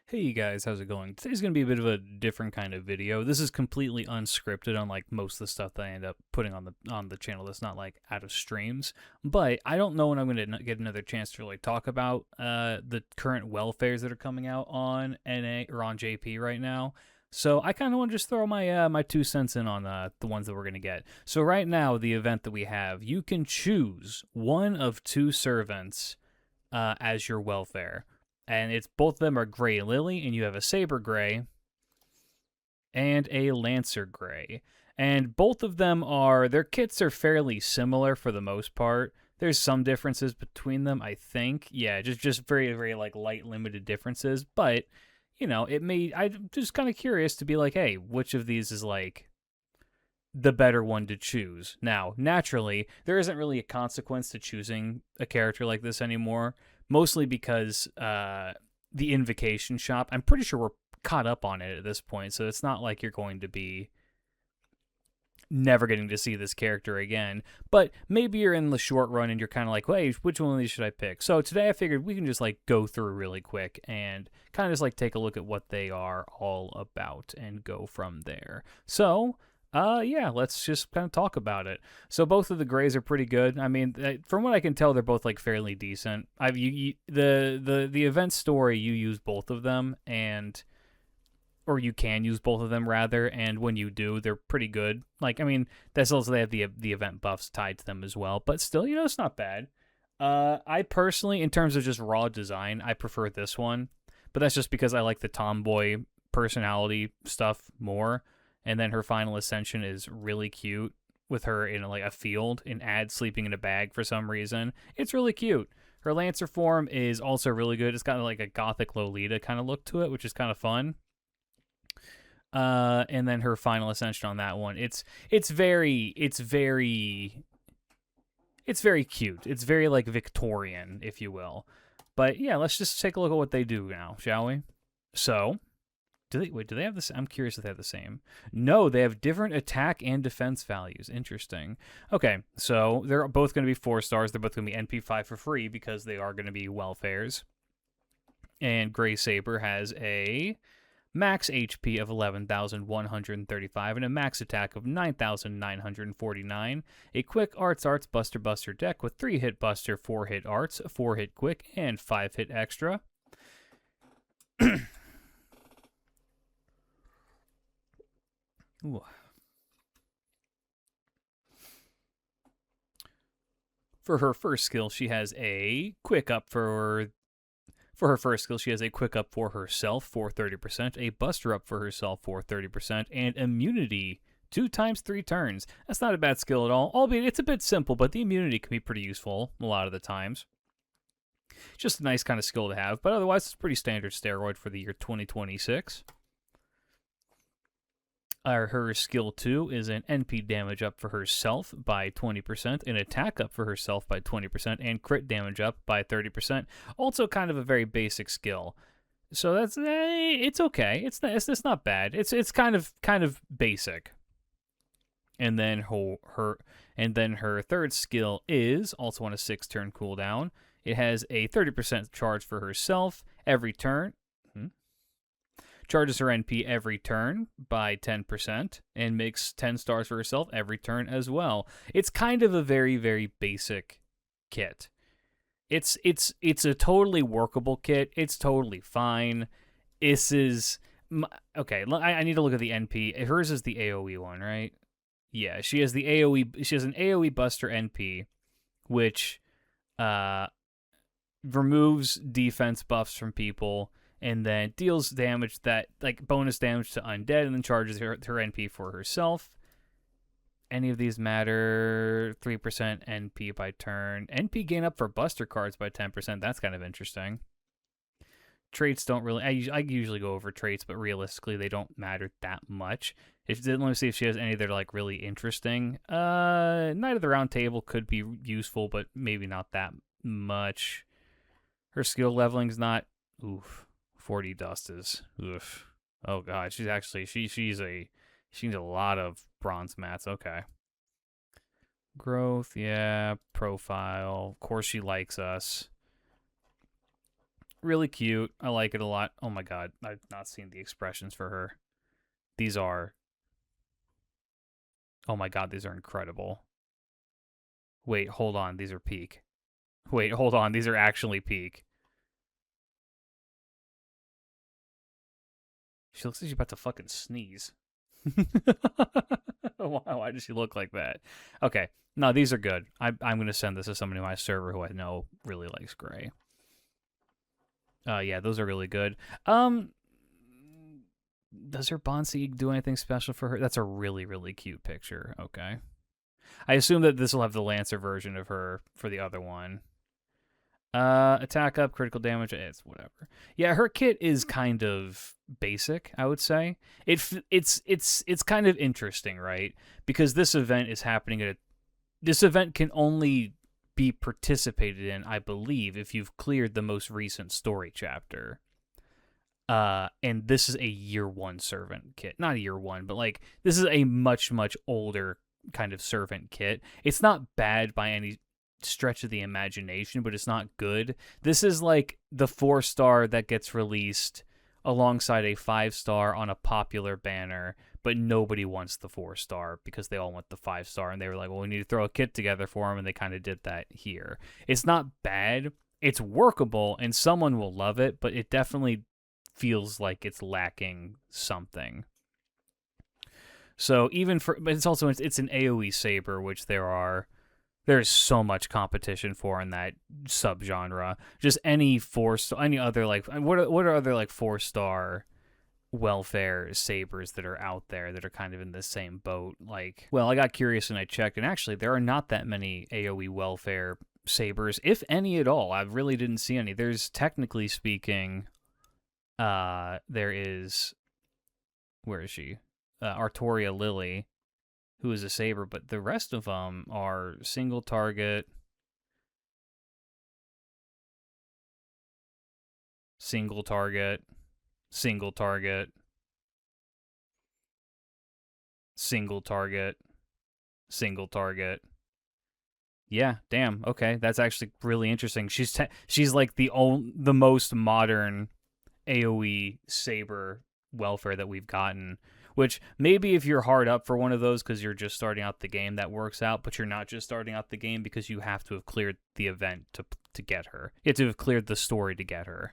Hey you guys, how's it going? Today's going to be a bit of a different kind of video. This is completely unscripted, unlike most of the stuff that I end up putting on the channel that's not like out of streams. But I don't know when I'm going to get another chance to really talk about the current welfares that are coming out on NA or on JP right now. So I kind of want to just throw my 2 cents in on the ones that we're going to get. So right now, the event that we have, you can choose one of two servants as your welfare, and it's both of them are gray lily, and you have a saber gray and a lancer gray, and both of them are their kits are fairly similar for the most part. There's some differences between them, I think. Yeah, just very very like light limited differences, but I'm just kind of curious to be like, hey, which of these is like the better one to choose. Now, naturally, there isn't really a consequence to choosing a character like this anymore, mostly because the invocation shop, I'm pretty sure we're caught up on it at this point, so it's not like you're going to be never getting to see this character again. But maybe you're in the short run and you're kind of like, hey, which one of these should I pick? So today I figured we can just like go through really quick and kind of just like take a look at what they are all about and go from there. So yeah, let's just kind of talk about it. So both of the grays are pretty good. I mean, from what I can tell, they're both like fairly decent. The event story, you use both of them, or you can use both of them rather, and when you do, they're pretty good. Like, I mean, that's also they have the event buffs tied to them as well, but still, it's not bad. I personally, in terms of just raw design, I prefer this one, but that's just because I like the tomboy personality stuff more. And then her final ascension is really cute with her in like a field in ad sleeping in a bag for some reason. It's really cute. Her Lancer form is also really good. It's got like a gothic Lolita kind of look to it, which is kind of fun. And then her final ascension on that one, it's very cute. It's very like Victorian, if you will. But yeah, let's just take a look at what they do now, shall we? So, do they have this? I'm curious if they have the same. No, they have different attack and defense values. Interesting. Okay, so they're both going to be 4 stars. They're both going to be NP5 for free because they are going to be welfares. And Gray Saber has a max HP of 11,135 and a max attack of 9,949. A quick arts buster deck with 3 hit buster, 4 hit arts, 4 hit quick, and 5 hit extra. Ooh. For her first skill, she has a quick up for her first skill, she has a quick up for herself for 30%, a buster up for herself for 30%, and immunity 2 times 3 turns. That's not a bad skill at all, albeit it's a bit simple, but the immunity can be pretty useful a lot of the times. Just a nice kind of skill to have, but otherwise it's pretty standard steroid for the year 2026. Her skill 2 is an NP damage up for herself by 20%, an attack up for herself by 20%, and crit damage up by 30%. Also kind of a very basic skill. So that's it's okay. It's not bad. It's kind of basic. And then her third skill is also on a 6-turn cooldown. It has a 30% charge for herself every turn. Charges her NP every turn by 10% and makes 10 stars for herself every turn as well. It's kind of a very, very basic kit. It's a totally workable kit. It's totally fine. This is... Okay, I need to look at the NP. Hers is the AoE one, right? Yeah, she has the AoE... She has an AoE Buster NP, which removes defense buffs from people and then deals damage that, like, bonus damage to undead, and then charges her NP for herself. Any of these matter. 3% NP by turn. NP gain up for buster cards by 10%. That's kind of interesting. Traits don't really... I usually go over traits, but realistically, they don't matter that much. Let me see if she has any that are, like, really interesting. Knight of the Round Table could be useful, but maybe not that much. Her skill leveling's not... Oof. 40 dust is, oof. Oh god, she's actually she needs a lot of bronze mats. Okay. Growth, yeah. Profile, of course she likes us. really cute. I like it a lot. Oh my god, I've not seen the expressions for her. These are, oh my god, these are incredible. Wait, hold on, these are peak. Wait, hold on, these are actually peak. She looks like she's about to fucking sneeze. Why does she look like that? Okay, no, these are good. I'm gonna send this to somebody on my server who I know really likes gray. Yeah, those are really good. Does her Bonsi do anything special for her? That's a really, really cute picture. Okay. I assume that this will have the Lancer version of her for the other one. Attack up, critical damage. It's whatever. Yeah, her kit is kind of basic, I would say. It's kind of interesting, right? Because this event is happening at this event can only be participated in, I believe, if you've cleared the most recent story chapter. And this is a year one servant kit. Not a year one, but like this is a much, much older kind of servant kit. It's not bad by any stretch of the imagination, but it's not good. This is like the 4-star that gets released alongside a 5-star on a popular banner, but nobody wants the 4-star because they all want the 5-star, and they were like, well, we need to throw a kit together for them, and they kind of did that here. It's not bad. It's workable, and someone will love it, but it definitely feels like it's lacking something. So even for, but it's also, it's an AoE Saber, which there's so much competition for in that subgenre. Just any any other, like, what are other like 4-star welfare sabers that are out there that are kind of in the same boat? Like, well, I got curious and I checked, and actually there are not that many AoE welfare sabers, if any at all. I really didn't see any. There's, technically speaking, there is, where is she? Artoria Lily, who is a saber, but the rest of them are single target, single target, single target, single target, single target. Yeah, damn. Okay, that's actually really interesting. She's like the most modern AoE saber welfare that we've gotten, which maybe if you're hard up for one of those because you're just starting out the game, that works out, but you're not just starting out the game because you have to have cleared the event to get her. You have to have cleared the story to get her.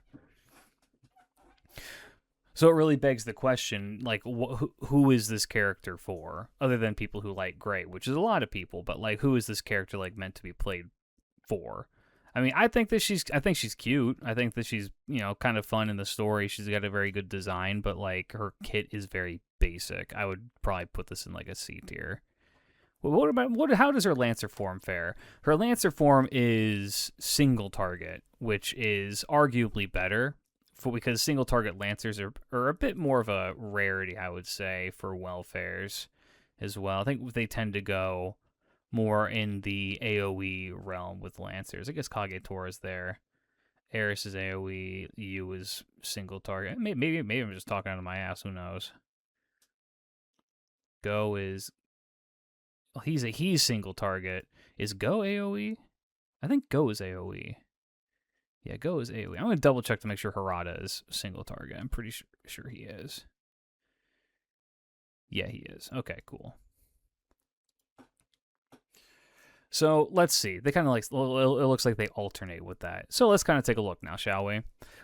So it really begs the question, like, who is this character for, other than people who like gray, which is a lot of people, but like, who is this character like meant to be played for? I mean, I think she's cute. I think that she's, kind of fun in the story. She's got a very good design, but like her kit is very basic. I would probably put this in like a C tier. Well, how does her Lancer form fare? Her Lancer form is single target, which is arguably better because single target Lancers are a bit more of a rarity, I would say, for welfares as well. I think they tend to go more in the AoE realm with Lancers. I guess Kagetora is there. Eris is AoE. Yu is single target. Maybe I'm just talking out of my ass. Who knows? Go is... Well, he's single target. Is Go AoE? I think Go is AoE. Yeah, Go is AoE. I'm going to double check to make sure Harada is single target. I'm pretty sure he is. Yeah, he is. Okay, cool. So let's see. They kind of like, it looks like they alternate with that. So let's kind of take a look now, shall we?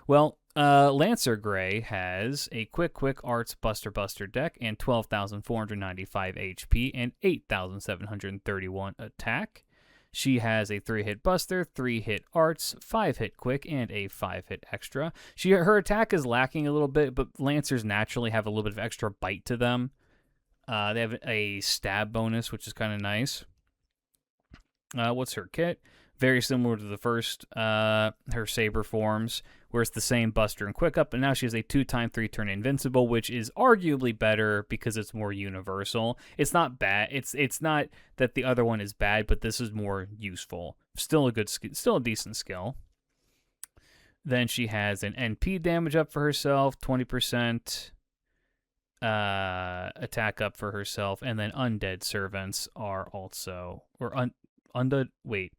Well, Lancer Gray has a quick arts Buster deck and 12,495 HP and 8,731 attack. She has a 3-hit Buster, 3-hit Arts, 5-hit Quick, and a 5-hit Extra. Her attack is lacking a little bit, but Lancers naturally have a little bit of extra bite to them. They have a stab bonus, which is kind of nice. What's her kit? Very similar to the first, her Saber forms, where it's the same Buster and Quick Up, and now she has a 2-time 3-turn Invincible, which is arguably better because it's more universal. It's not bad. It's not that the other one is bad, but this is more useful. Still a decent skill. Then she has an NP damage up for herself, 20%. Attack up for herself, and then Undead Servants are also, or Undead, wait.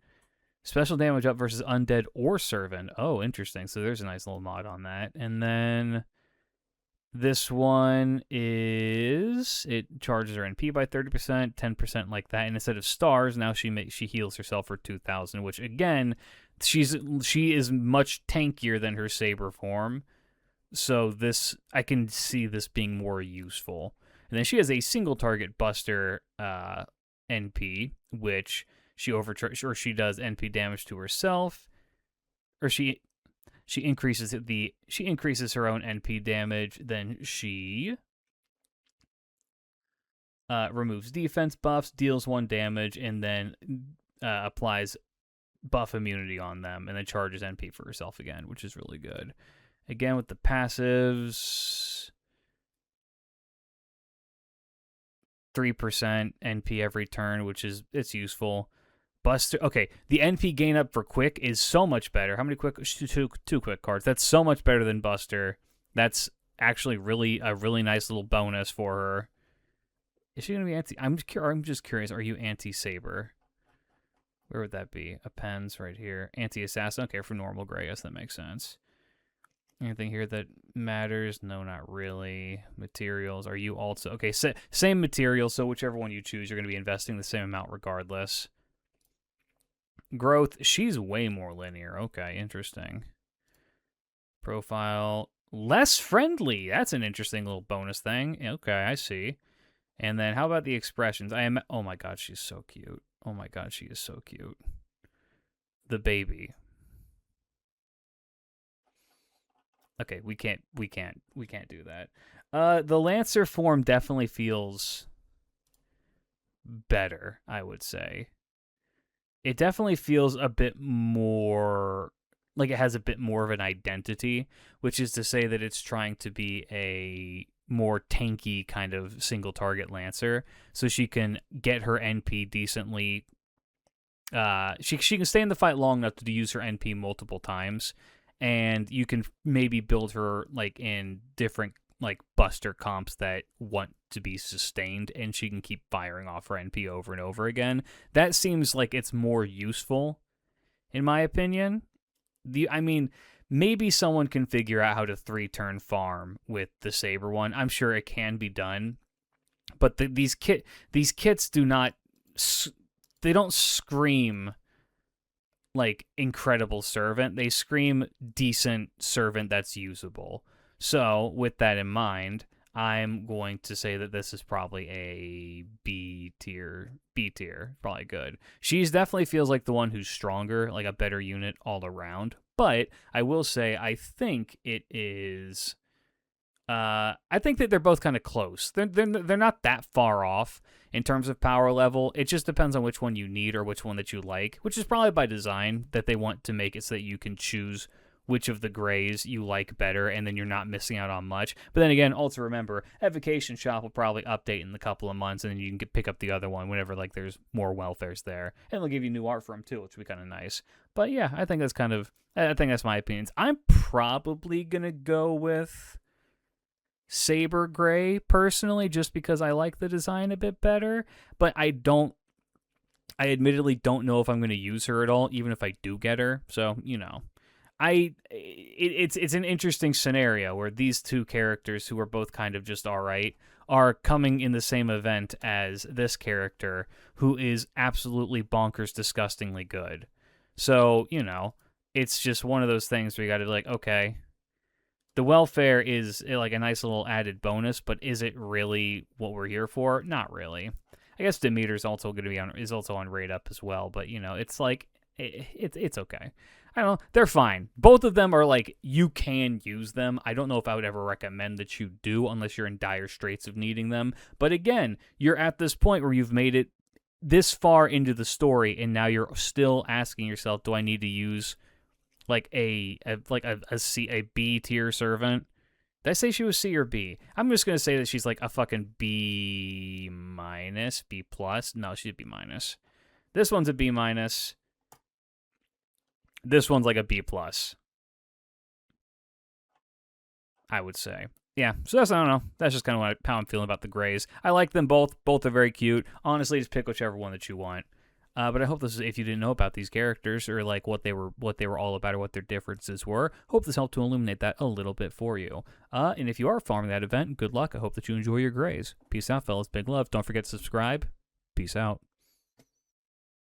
Special damage up versus undead or servant. Oh, interesting. So there's a nice little mod on that. And then this one is it charges her NP by 30%, 10% like that. And instead of stars, now she heals herself for 2,000, which again, she is much tankier than her Saber form. So this I can see this being more useful. And then she has a single target buster NP, which she does NP damage to herself, or she increases her own NP damage. Then she removes defense buffs, deals 1 damage, and then applies buff immunity on them, and then charges NP for herself again, which is really good. Again, with the passives, 3% NP every turn, it's useful. Buster, okay, the NP gain up for quick is so much better. How many quick? Two quick cards. That's so much better than Buster. That's actually a really nice little bonus for her. Is she gonna be anti? I'm just curious. Are you anti-Saber? Where would that be? Appends right here. Anti-assassin. Okay, for normal gray. Yes, that makes sense. Anything here that matters? No, not really. Materials. Are you also okay? Same materials. So whichever one you choose, you're gonna be investing the same amount regardless. Growth, she's way more linear. Okay, interesting. Profile, less friendly. That's an interesting little bonus thing. Okay, I see. And then how about the expressions? Oh my god, she's so cute. Oh my god, she is so cute. The baby. Okay, we can't do that. The Lancer form definitely feels better, I would say. It definitely feels a bit more like it has a bit more of an identity, which is to say that it's trying to be a more tanky kind of single target Lancer, so she can get her NP decently. She can stay in the fight long enough to use her NP multiple times, and you can maybe build her like in different like Buster comps that want to be sustained, and she can keep firing off her NP over and over again. That seems like it's more useful, in my opinion. Maybe someone can figure out how to 3-turn farm with the Saber one. I'm sure it can be done, but these kits do not. They don't scream like incredible servant. They scream decent servant that's usable. So, with that in mind, I'm going to say that this is probably a B tier. Probably good. She's definitely feels like the one who's stronger, like a better unit all around. But I will say, I think it is. I think that they're both kind of close. They're not that far off in terms of power level. It just depends on which one you need or which one that you like, which is probably by design that they want to make it so that you can choose which of the grays you like better, and then you're not missing out on much. But then again, also remember, Evocation Shop will probably update in a couple of months, and then you can pick up the other one whenever like there's more welfares there, and they'll give you new art for them too, which would be kind of nice. But yeah, I think that's my opinions. I'm probably gonna go with Saber Gray personally, just because I like the design a bit better. But I admittedly don't know if I'm going to use her at all, even if I do get her. So, it's an interesting scenario where these two characters, who are both kind of just all right, are coming in the same event as this character, who is absolutely bonkers, disgustingly good. So, it's just one of those things where you got to be like, okay, the welfare is like a nice little added bonus, but is it really what we're here for? Not really. I guess Demeter's also going to be on rate up as well, but it's like it's okay. I don't know. They're fine. Both of them are like, you can use them. I don't know if I would ever recommend that you do unless you're in dire straits of needing them. But again, you're at this point where you've made it this far into the story, and now you're still asking yourself, do I need to use like a B tier servant? Did I say she was C or B? I'm just gonna say that she's like a fucking B minus, B plus. No, she's a B minus. This one's a B minus. This one's like a B plus, I would say. Yeah, so I don't know. That's just kind of how I'm feeling about the grays. I like them both. Both are very cute. Honestly, just pick whichever one that you want. But I hope this, if you didn't know about these characters or like what they were all about or what their differences were, hope this helped to illuminate that a little bit for you. And if you are farming that event, good luck. I hope that you enjoy your grays. Peace out, fellas. Big love. Don't forget to subscribe. Peace out.